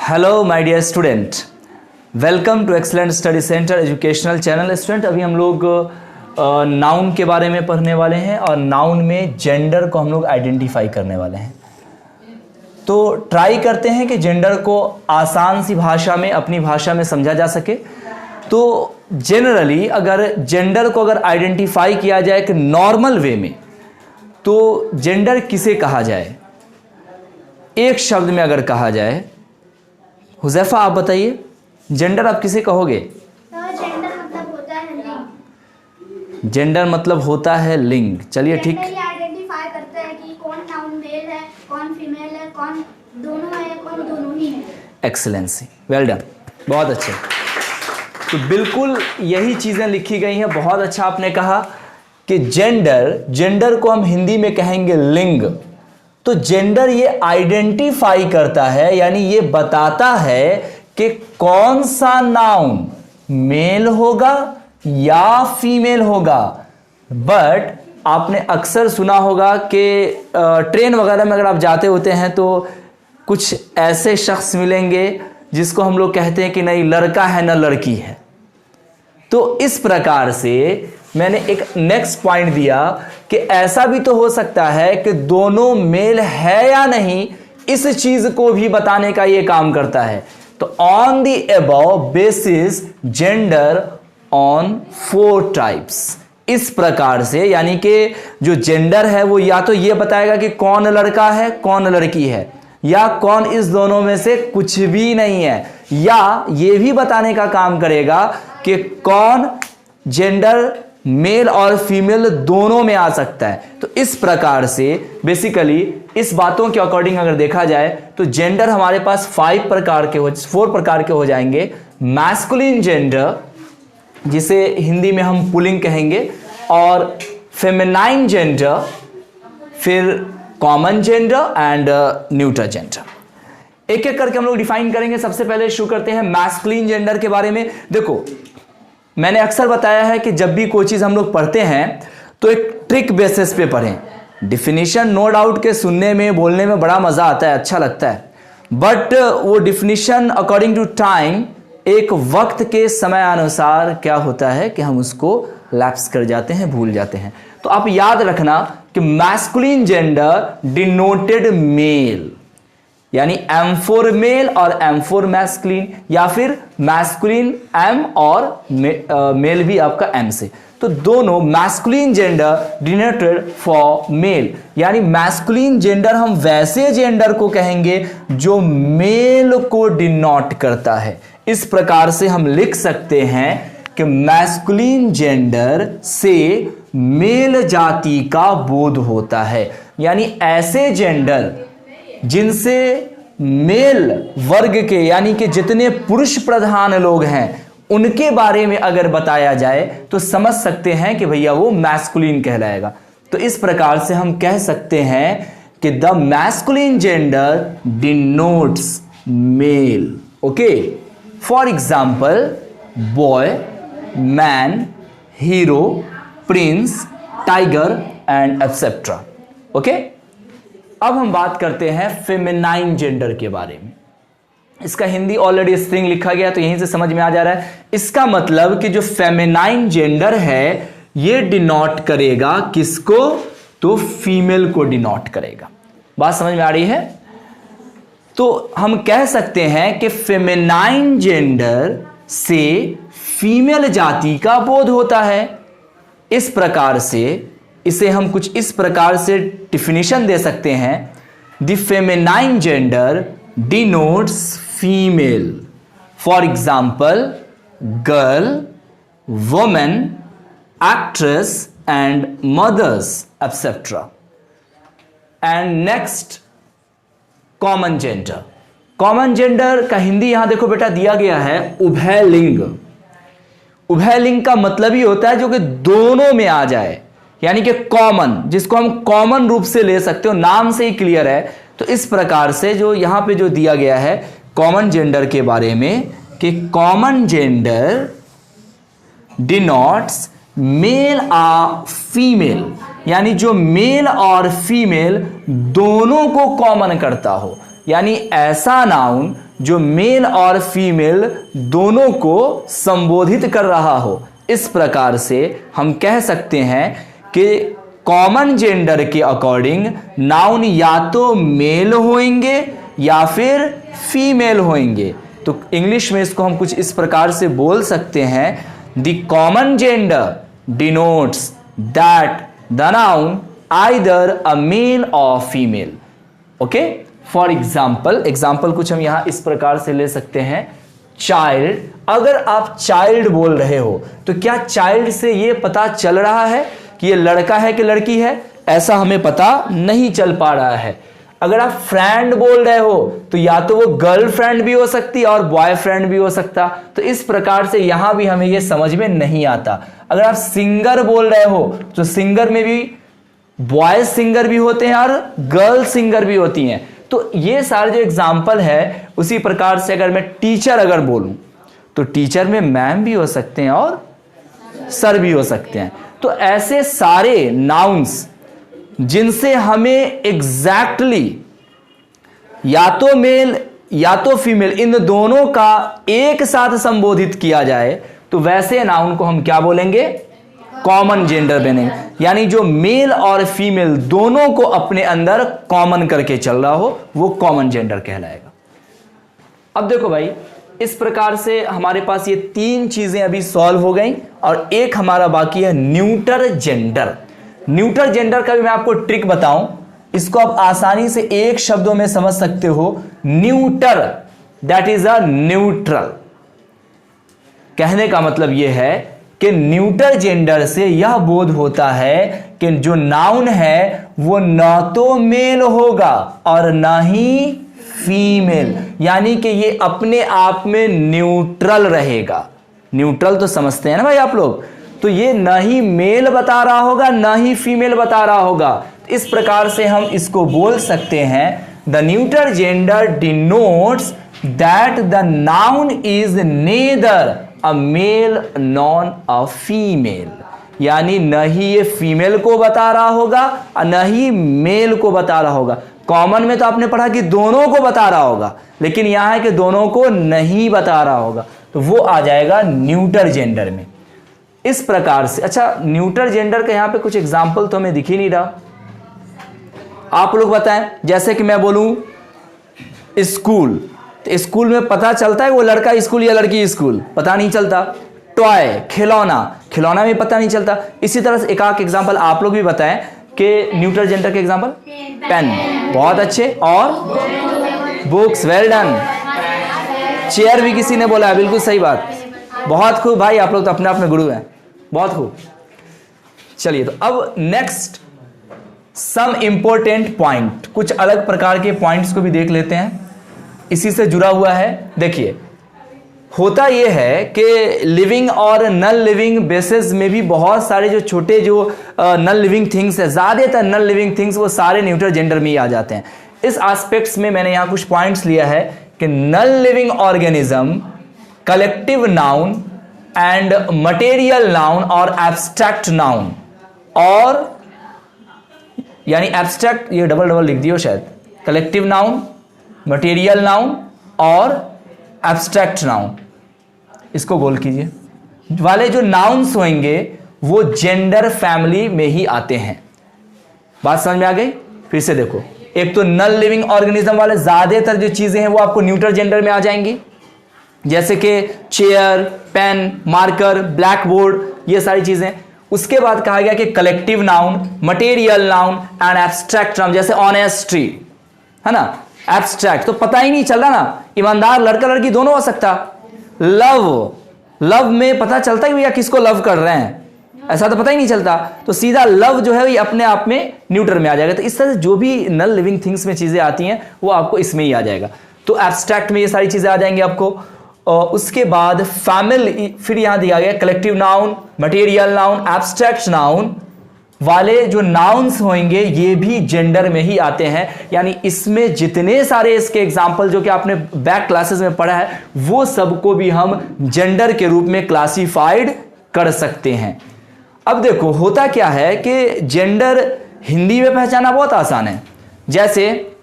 Hello my dear student, welcome to excellent study centre educational channel. Student, अभी हम लोग noun के बारे में पढ़ने वाले हैं और नाउन में जेंडर को हम लोग आइडेंटिफाई करने वाले हैं। तो ट्राई करते हैं कि जेंडर को आसान सी भाषा में, अपनी भाषा में समझा जा सके। तो जनरली अगर जेंडर को अगर आइडेंटिफाई किया जाए कि नॉर्मल वे में, तो जेंडर किसे कहा जाए? एक शब्द में अगर कहा जाए, हुज़ैफा आप बताइए, जेंडर आप किसे कहोगे? जेंडर मतलब होता है लिंग। जेंडर मतलब होता है लिंग। चलिए ठीक, आइडेंटिफाई करते हैं कि कौन नाउन मेल है, कौन फीमेल है, कौन दोनों है, कौन दोनों ही है। एक्सीलेंसी, वेल डन, बहुत अच्छे। तो बिल्कुल यही चीज़ें लिखी गई हैं। बहुत अच्छा आपने कहा कि जेंडर को हम हिंदी में कहेंगे लिंग। तो जेंडर ये आइडेंटिफाई करता है, यानी ये बताता है कि कौन सा नाउन मेल होगा या फीमेल होगा। बट आपने अक्सर सुना होगा कि ट्रेन वगैरह में अगर आप जाते होते हैं तो कुछ ऐसे शख्स मिलेंगे जिसको हम लोग कहते हैं कि नहीं लड़का है ना लड़की है। तो इस प्रकार से मैंने एक नेक्स्ट पॉइंट दिया कि ऐसा भी तो हो सकता है कि दोनों मेल है या नहीं, इस चीज को भी बताने का ये काम करता है। तो on the above basis gender on 4 types, इस प्रकार से, यानी कि जो जेंडर है वो या तो ये बताएगा कि कौन लड़का है कौन लड़की है, या कौन इस दोनों में से कुछ भी नहीं है, या ये भी बताने का काम करेगा कि कौन जेंडर मेल और फीमेल दोनों में आ सकता है। तो इस प्रकार से बेसिकली इस बातों के अकॉर्डिंग अगर देखा जाए तो जेंडर हमारे पास 4 प्रकार के हो जाएंगे। मैस्कुलिन जेंडर, जिसे हिंदी में हम पुल्लिंग कहेंगे, और फेमिनाइन जेंडर, फिर common gender and neutral gender. एक एक करके हम लोग डिफाइन करेंगे। सबसे पहले शुरू करते हैं मैस्कुलिन जेंडर के बारे में। देखो, मैंने अक्सर बताया है कि जब भी कोई चीज़ हम लोग पढ़ते हैं तो एक ट्रिक बेसिस पे पढ़ें। डिफिनीशन नो डाउट के सुनने में, बोलने में बड़ा मज़ा आता है, अच्छा लगता है, बट वो डिफिनीशन अकॉर्डिंग टू टाइम, एक वक्त के समय अनुसार क्या होता है कि हम उसको लैप्स कर जाते हैं, भूल जाते हैं। तो आप याद रखना कि मैस्कुलिन जेंडर डिनोटेड मेल, यानी M फॉर मेल और M फॉर मैस्कुलिन, या फिर मैस्कुलिन M और मेल भी आपका M से। तो दोनों masculine gender denoted for male, यानी मैस्कुलिन जेंडर हम वैसे जेंडर को कहेंगे जो मेल को डिनोट करता है। इस प्रकार से हम लिख सकते हैं कि मैस्कुलिन जेंडर से मेल जाति का बोध होता है, यानी ऐसे जेंडर जिनसे मेल वर्ग के, यानी कि जितने पुरुष प्रधान लोग हैं, उनके बारे में अगर बताया जाए तो समझ सकते हैं कि भैया वो मैस्कुलिन कहलाएगा। तो इस प्रकार से हम कह सकते हैं कि the masculine gender denotes male. Okay, for example boy, man, hero, prince, tiger and etcetera. Okay, अब हम बात करते हैं फेमिनाइन जेंडर के बारे में। इसका हिंदी ऑलरेडी स्ट्रिंग लिखा गया तो यहीं से समझ में आ जा रहा है। इसका मतलब कि जो फेमिनाइन जेंडर है ये डिनोट करेगा किसको? तो फीमेल को डिनोट करेगा। बात समझ में आ रही है? तो हम कह सकते हैं कि फेमिनाइन जेंडर से फीमेल जाति का बोध होता है। इस प्रकार से इसे हम कुछ इस प्रकार से डिफिनीशन दे सकते हैं। The feminine gender denotes female, for example girl, women, actress and mothers etcetera. And next, common gender. Common gender का हिंदी यहां देखो बेटा दिया गया है उभयलिंग। उभयलिंग का मतलब ही होता है जो कि दोनों में आ जाए, यानी कि कॉमन, जिसको हम कॉमन रूप से ले सकते हो, नाम से ही क्लियर है। तो इस प्रकार से जो यहां पे जो दिया गया है कॉमन जेंडर के बारे में कि कॉमन जेंडर डिनोट्स मेल और फीमेल, यानी जो मेल और फीमेल दोनों को कॉमन करता हो, यानी ऐसा नाउन जो मेल और फीमेल दोनों को संबोधित कर रहा हो। इस प्रकार से हम कह सकते हैं कि कॉमन जेंडर के अकॉर्डिंग नाउन या तो मेल होंगे या फिर फीमेल होंगे। तो इंग्लिश में इसको हम कुछ इस प्रकार से बोल सकते हैं, the common gender denotes that the noun either a male और फीमेल। ओके, फॉर एग्जाम्पल कुछ हम यहां इस प्रकार से ले सकते हैं। चाइल्ड, अगर आप चाइल्ड बोल रहे हो तो क्या चाइल्ड से ये पता चल रहा है कि ये लड़का है कि लड़की है? ऐसा हमें पता नहीं चल पा रहा है। अगर आप फ्रेंड बोल रहे हो तो या तो वो गर्लफ्रेंड भी हो सकती है और बॉयफ्रेंड भी हो सकता, तो इस प्रकार से यहां भी हमें ये समझ में नहीं आता। अगर आप सिंगर बोल रहे हो तो सिंगर में भी बॉयज सिंगर भी होते हैं और गर्ल सिंगर भी होती हैं। तो ये सारे जो एग्जाम्पल है, उसी प्रकार से अगर मैं टीचर अगर बोलूं तो टीचर में मैम भी हो सकते हैं और सर भी हो सकते हैं। तो ऐसे सारे नाउन्स जिनसे हमें एग्जैक्टली या तो मेल या तो फीमेल इन दोनों का एक साथ संबोधित किया जाए, तो वैसे नाउन को हम क्या बोलेंगे? कॉमन जेंडर बनेंगे, यानी जो मेल और फीमेल दोनों को अपने अंदर कॉमन करके चल रहा हो वो कॉमन जेंडर कहलाएगा। अब देखो भाई, इस प्रकार से हमारे पास ये तीन चीजें अभी सॉल्व हो गई और एक हमारा बाकी है न्यूटर जेंडर। न्यूटर जेंडर का भी मैं आपको ट्रिक बताऊं, इसको आप आसानी से एक शब्दों में समझ सकते हो। Neuter that is a neutral. कहने का मतलब यह है कि न्यूटर जेंडर से यह बोध होता है कि जो नाउन है वो ना तो मेल होगा और ना ही फीमेल, यानी कि ये अपने आप में न्यूट्रल रहेगा। न्यूट्रल तो समझते हैं ना भाई आप लोग? तो ये ना ही मेल बता रहा होगा ना ही फीमेल बता रहा होगा। इस प्रकार से हम इसको बोल सकते हैं, the neuter gender denotes that the noun is neither a male nor a female, यानी न ही ये फीमेल को बता रहा होगा और न ही मेल को बता रहा होगा। कॉमन में तो आपने पढ़ा कि दोनों को बता रहा होगा, लेकिन यहां है कि दोनों को नहीं बता रहा होगा, तो वो आ जाएगा न्यूटर जेंडर में। इस प्रकार से अच्छा, न्यूटर जेंडर का यहां पे कुछ एग्जाम्पल तो हमें दिख ही नहीं रहा, आप लोग बताएं। जैसे कि मैं बोलूं स्कूल, तो स्कूल में पता चलता है वो लड़का स्कूल या लड़की स्कूल? पता नहीं चलता। टॉय, खिलौना, खिलौना में पता नहीं चलता। इसी तरह से एक आध एग्जाम्पल आप लोग भी बताएं कि न्यूटर जेंडर के एग्जाम्पल। पेन, बहुत अच्छे। और बुक्स, वेल डन। चेयर भी किसी ने बोला है, बिल्कुल सही बात, बहुत खूब भाई, आप लोग तो अपने आप में गुरु हैं, बहुत खूब। चलिए, तो अब नेक्स्ट सम इंपॉर्टेंट पॉइंट, कुछ अलग प्रकार के पॉइंट्स को भी देख लेते हैं, इसी से जुड़ा हुआ है। देखिए, होता यह है कि लिविंग और नॉन लिविंग बेसिस में भी बहुत सारे जो छोटे जो नॉन लिविंग थिंग्स है, ज़्यादातर नॉन लिविंग थिंग्स वो सारे न्यूटर जेंडर में ही आ जाते हैं। इस एस्पेक्ट्स में मैंने यहाँ कुछ पॉइंट्स लिया है कि non living organism, collective noun and material noun और एब्स्ट्रैक्ट नाउन, और यानी एब्स्ट्रैक्ट ये डबल डबल लिख दियो शायद, कलेक्टिव नाउन, मटेरियल नाउन और एब्स्ट्रैक्ट नाउन, इसको गोल कीजिए। वाले जो नाउन्स होंगे वो जेंडर फैमिली में ही आते हैं। बात समझ में आ गई? फिर से देखो, एक तो नॉन लिविंग ऑर्गेनिज्म वाले ज्यादातर जो चीजें हैं वो आपको न्यूटर जेंडर में आ जाएंगी, जैसे कि chair, pen, marker, black board, ये सारी चीजें। उसके बाद कहा गया कि collective noun, material noun and abstract noun, जैसे ऑनेस्टी है ना, एब्स्ट्रैक्ट तो पता ही नहीं चल रहा ना, ईमानदार लड़का लड़की दोनों हो सकता। लव, लव में पता चलता है भैया किसको लव कर रहे हैं, ऐसा तो पता ही नहीं चलता, तो सीधा लव जो है ये अपने आप में न्यूटर में आ जाएगा। तो इस तरह से जो भी नॉन लिविंग थिंग्स में चीजें आती हैं वो आपको इसमें ही आ जाएगा। तो एब्स्ट्रैक्ट में ये सारी चीजें आ जाएंगी आपको। और उसके बाद फैमिली, फिर यहां दिया गया collective noun, material noun, abstract noun वाले जो नाउन्स होंगे ये भी जेंडर में ही आते हैं। यानी इसमें जितने सारे इसके एग्जाम्पल जो कि आपने बैक क्लासेस में पढ़ा है वो सबको भी हम जेंडर के रूप में क्लासिफाइड कर सकते हैं। अब देखो, होता क्या है कि जेंडर हिंदी में पहचाना बहुत आसान है, जैसे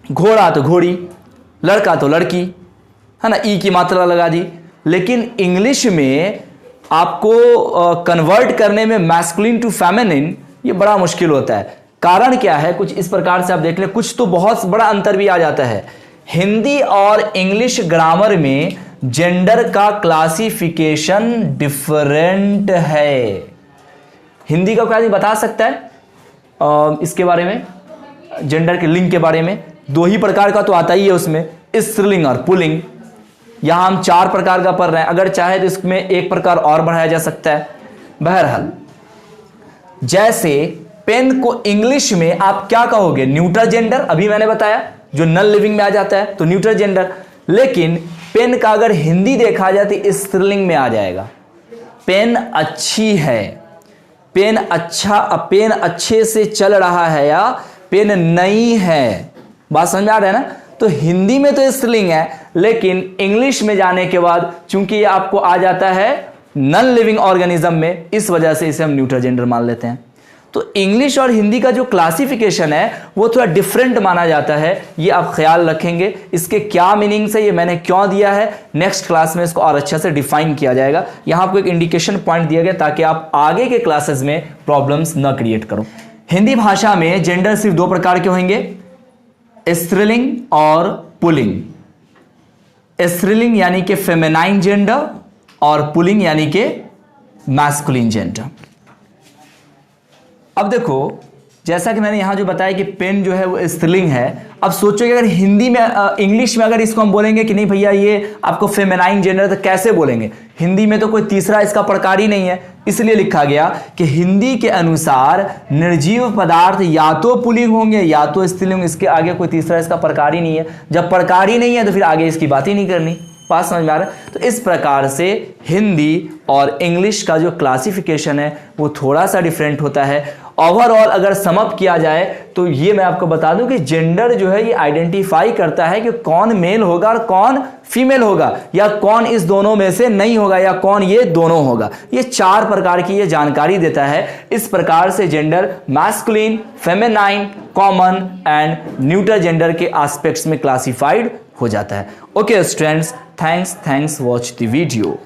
घोड़ा तो घोड़ी, लड़का तो लड़की, है ना, ई की मात्रा लगा दी। लेकिन इंग्लिश में आपको कन्वर्ट करने में मैस्कुलिन टू फेमिनिन ये बड़ा मुश्किल होता है। कारण क्या है, कुछ इस प्रकार से आप देख लें, कुछ तो बहुत बड़ा अंतर भी आ जाता है। हिंदी और इंग्लिश ग्रामर में जेंडर का क्लासिफिकेशन डिफरेंट है। हिंदी का क्या नहीं बता सकता है इसके बारे में, जेंडर के लिंग के बारे में? 2 ही प्रकार का तो आता ही है उसमें, स्त्रीलिंग और पुल्लिंग। यहां हम 4 प्रकार का पढ़ रहे हैं, अगर चाहे तो इसमें 1 प्रकार और बढ़ाया जा सकता है। बहरहाल, जैसे पेन को इंग्लिश में आप क्या कहोगे? न्यूट्रल जेंडर, अभी मैंने बताया, जो नॉन लिविंग में आ जाता है तो न्यूट्रल जेंडर। लेकिन पेन का अगर हिंदी देखा जाए तो स्त्रीलिंग में आ जाएगा। पेन अच्छी है, पेन अच्छा, पेन अच्छे से चल रहा है, या पेन नई है। बात समझ में आ रहा है ना? तो हिंदी में तो स्त्रीलिंग है, लेकिन इंग्लिश में जाने के बाद चूंकि ये आपको आ जाता है नॉन लिविंग ऑर्गेनिज्म में, इस वजह से इसे हम न्यूट्रल जेंडर मान लेते हैं। तो इंग्लिश और हिंदी का जो क्लासिफिकेशन है वो थोड़ा डिफरेंट माना जाता है, ये आप ख्याल रखेंगे। इसके क्या मीनिंग्स है, ये मैंने क्यों दिया है, नेक्स्ट क्लास में इसको और अच्छे से डिफाइन किया जाएगा। यहां आपको एक इंडिकेशन पॉइंट दिया गया ताकि आप आगे के क्लासेस में प्रॉब्लम्स न क्रिएट करो। हिंदी भाषा में जेंडर सिर्फ 2 प्रकार के होंगे, स्त्रीलिंग और पुल्लिंग। स्त्रीलिंग यानी कि फेमिनाइन जेंडर और पुल्लिंग यानी कि मैस्कुलिन जेंडर। अब देखो, जैसा कि मैंने यहां जो बताया कि पेन जो है वो स्त्रीलिंग है। अब सोचो कि अगर हिंदी में इंग्लिश में अगर इसको हम बोलेंगे कि नहीं भैया ये आपको फेमिनाइन जेंडर, तो कैसे बोलेंगे? हिंदी में तो कोई तीसरा इसका प्रकार ही नहीं है, इसलिए लिखा गया कि हिंदी के अनुसार निर्जीव पदार्थ या तो पुल्लिंग होंगे या तो स्त्रीलिंग, इसके आगे कोई तीसरा इसका प्रकार ही नहीं है। जब प्रकार ही नहीं है तो फिर आगे इसकी बात ही नहीं करनी। बात समझ में आ रहा है? तो इस प्रकार से हिंदी और इंग्लिश का जो क्लासिफिकेशन है वो थोड़ा सा डिफरेंट होता है। ओवरऑल अगर समअप किया जाए तो ये मैं आपको बता दूं कि जेंडर जो है ये आइडेंटिफाई करता है कि कौन मेल होगा और कौन फीमेल होगा, या कौन इस दोनों में से नहीं होगा, या कौन ये दोनों होगा। ये 4 प्रकार की ये जानकारी देता है। इस प्रकार से gender masculine, feminine, common and neutral gender के एस्पेक्ट्स में क्लासिफाइड हो जाता है। Okay students, thanks watch the video.